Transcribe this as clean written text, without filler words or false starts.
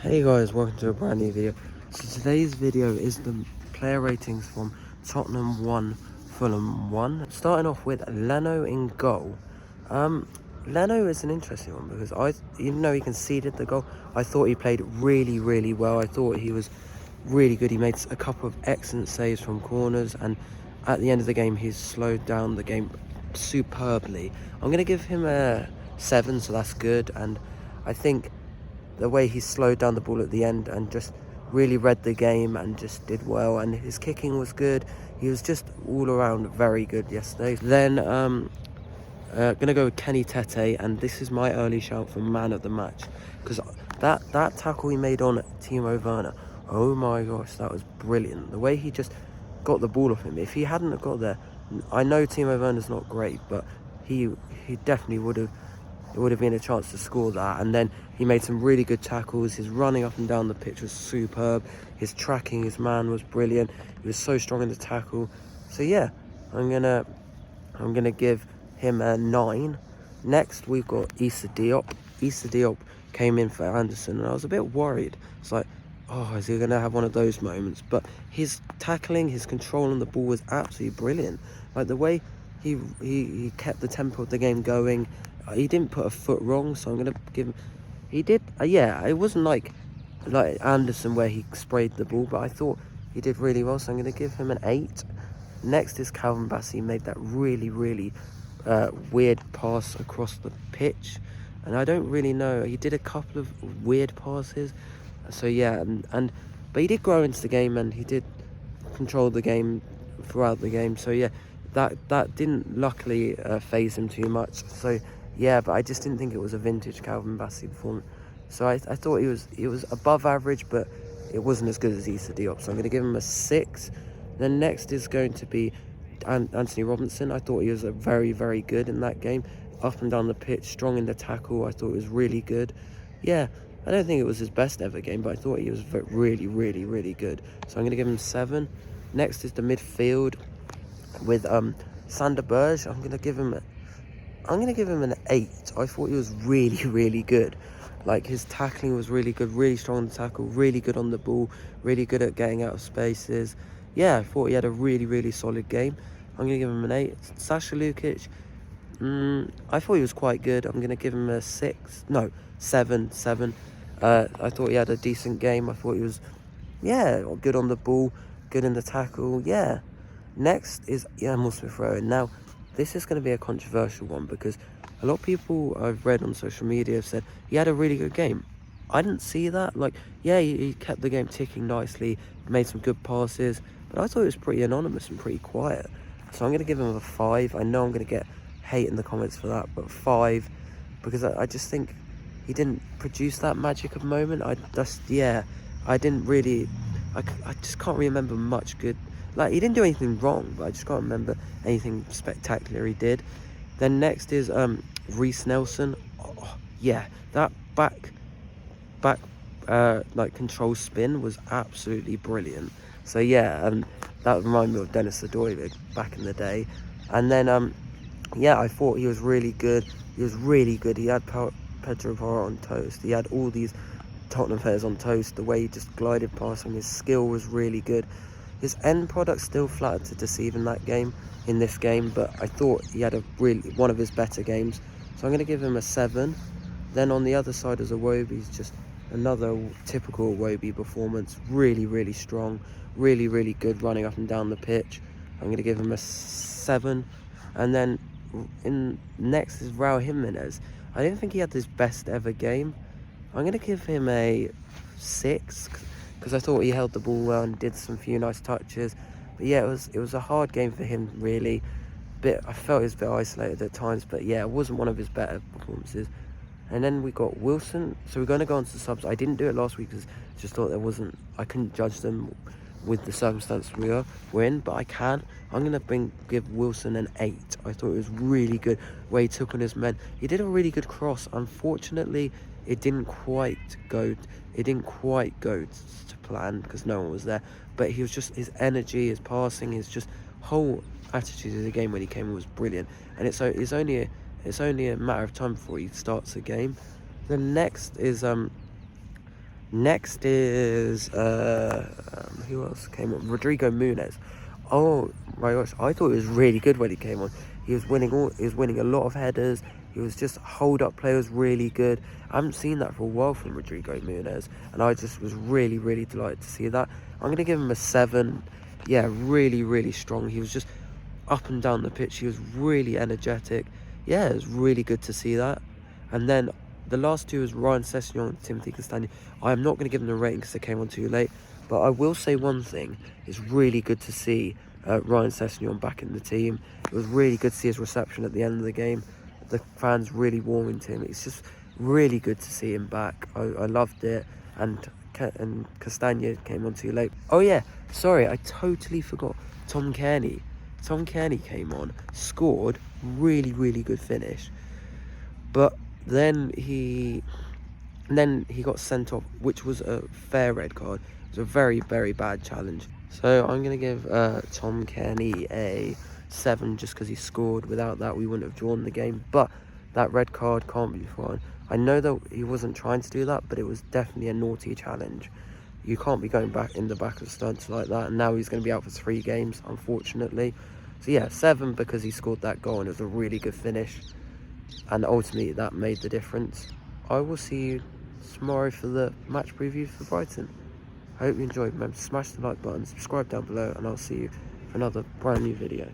Hey guys, welcome to a brand new video. So today's video is the player ratings from Tottenham 1, Fulham 1. Starting off with Leno in goal. Leno is an interesting one because even though he conceded the goal, I thought he played really well. I thought he was really good. He made a couple of excellent saves from corners, and at the end of the game, he's slowed down the game superbly. I'm going to give him a 7, so that's good. And I think the way he slowed down the ball at the end and just really read the game and just did well, and his kicking was good. He was just all around very good yesterday. Then gonna go with Kenny Tete, and this is my early shout for man of the match because that tackle he made on Timo Werner, oh my gosh, that was brilliant. The way he just got the ball off him. If he hadn't have got there, I know Timo Werner's not great, but he definitely would have. It would have been a chance to score that. And then he made some really good tackles. His running up and down the pitch was superb. His tracking his man was brilliant. He was so strong in the tackle. So yeah, I'm gonna give him a 9. Next we've got Issa Diop. Issa Diop came in for Anderson, and I was a bit worried. It's like, oh, is he gonna have one of those moments? But his tackling, his control on the ball was absolutely brilliant. Like the way he kept the tempo of the game going. He didn't put a foot wrong, so I'm going to give him... He did... yeah, it wasn't like Anderson where he sprayed the ball, but I thought he did really well, so I'm going to give him an 8. Next is Calvin Bassey. He made that really weird pass across the pitch, and I don't really know. He did a couple of weird passes, so yeah, but he did grow into the game, and he did control the game throughout the game, so yeah, that didn't luckily phase him too much, so... Yeah, but I just didn't think it was a vintage Calvin Bassey performance. So I thought he was above average, but it wasn't as good as Issa Diop. So I'm going to give him a 6. Then next is going to be Anthony Robinson. I thought he was very good in that game. Up and down the pitch, strong in the tackle. I thought it was really good. Yeah, I don't think it was his best ever game, but I thought he was really good. So I'm going to give him 7. Next is the midfield with Sander Berge. I'm going to give him an 8. I thought he was really good. Like, his tackling was really good, really strong on the tackle, really good on the ball, really good at getting out of spaces. Yeah, I thought he had a really solid game. I'm going to give him an 8. Sasha Lukic, I thought he was quite good. I'm going to give him a 7. I thought he had a decent game. I thought he was, good on the ball, good in the tackle, yeah. Next is Emil Smith-Rowe. Now, this is going to be a controversial one because a lot of people I've read on social media have said he had a really good game. I didn't see that. Like, yeah, he kept the game ticking nicely, made some good passes, but I thought it was pretty anonymous and pretty quiet. So I'm going to give him a 5. I know I'm going to get hate in the comments for that, but 5, because I just think he didn't produce that magic of moment. I just can't remember much good. Like, he didn't do anything wrong, but I just can't remember anything spectacular he did. Then next is Reece Nelson. Oh, yeah, that back control spin was absolutely brilliant. So yeah, that reminded me of Dennis Adoy back in the day. And then I thought he was really good. He had Pedro Porro on toast. He had all these Tottenham players on toast. The way he just glided past him, his skill was really good. His end product still flattered to deceive in this game, but I thought he had one of his better games. So I'm going to give him a 7. Then on the other side is Iwobi's just another typical Iwobi performance. Really strong, really good running up and down the pitch. I'm going to give him a 7. And then next is Raul Jimenez. I didn't think he had his best ever game. I'm going to give him a 6. Because I thought he held the ball well and did some few nice touches. But yeah, it was a hard game for him, really. I felt he was a bit isolated at times, but yeah, it wasn't one of his better performances. And then we got Wilson. So we're going to go on to the subs. I didn't do it last week because I just thought I couldn't judge them with the circumstance we're in, but I can. I'm going to give Wilson an 8. I thought it was really good where he took on his men. He did a really good cross. Unfortunately, it didn't quite go to plan because no one was there, but he was just, his energy, his passing, his just whole attitude of the game when he came in was brilliant. And it's only a matter of time before he starts the game. The next is Next is who else came on? Rodrigo Muniz. Oh my gosh, I thought he was really good when he came on. He was winning a lot of headers. He was just hold up play was really good. I haven't seen that for a while from Rodrigo Muniz, and I just was really delighted to see that. I'm gonna give him a 7. Yeah, really strong. He was just up and down the pitch. He was really energetic. Yeah, it was really good to see that. And then the last two is Ryan Sessegnon and Timothy Castagne. I am not going to give them a rating because they came on too late. But I will say one thing. It's really good to see Ryan Sessegnon back in the team. It was really good to see his reception at the end of the game. The fans really warming to him. It's just really good to see him back. I loved it. And Castagne came on too late. Oh yeah, sorry, I totally forgot. Tom Cairney. Tom Cairney came on, scored, really good finish. But then he got sent off, which was a fair red card. It was a very bad challenge. So I'm gonna give Tom Cairney a 7 just because he scored. Without that, we wouldn't have drawn the game. But that red card can't be fine. I know that he wasn't trying to do that, but it was definitely a naughty challenge. You can't be going back in the back of stunts like that. And now he's going to be out for 3 games, unfortunately. So yeah, 7 because he scored that goal and it was a really good finish. And ultimately that made the difference. I will see you tomorrow for the match preview for Brighton. I hope you enjoyed. Remember to smash the like button, subscribe down below, and I'll see you for another brand new video.